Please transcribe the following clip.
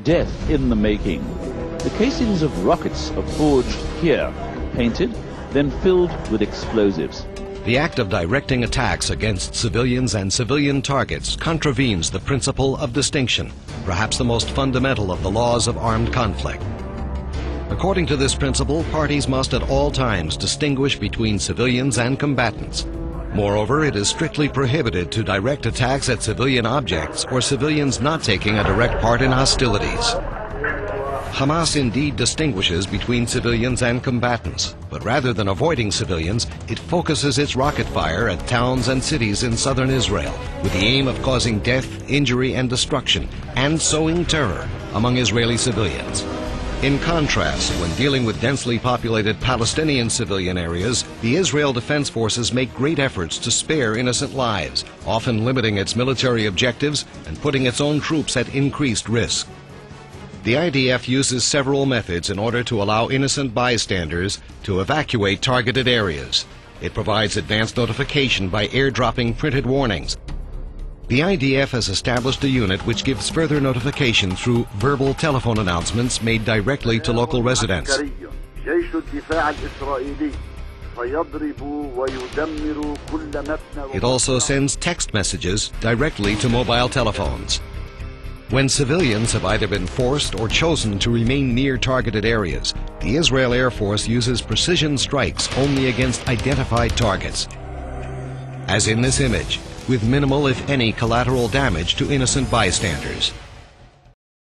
death in the making. The casings of rockets are forged here, painted, then filled with explosives. The act of directing attacks against civilians and civilian targets contravenes the principle of distinction, perhaps the most fundamental of the laws of armed conflict. According to this principle, parties must at all times distinguish between civilians and combatants. Moreover, it is strictly prohibited to direct attacks at civilian objects or civilians not taking a direct part in hostilities. Hamas indeed distinguishes between civilians and combatants, but rather than avoiding civilians, it focuses its rocket fire at towns and cities in southern Israel with the aim of causing death, injury, and destruction, and sowing terror among Israeli civilians. In contrast, when dealing with densely populated Palestinian civilian areas, the Israel Defense Forces make great efforts to spare innocent lives, often limiting its military objectives and putting its own troops at increased risk. The IDF uses several methods in order to allow innocent bystanders to evacuate targeted areas. It provides advance notification by airdropping printed warnings. The IDF has established a unit which gives further notification through verbal telephone announcements made directly to local residents. It also sends text messages directly to mobile telephones. When civilians have either been forced or chosen to remain near targeted areas, the Israel Air Force uses precision strikes only against identified targets, as in this image, with minimal, if any, collateral damage to innocent bystanders.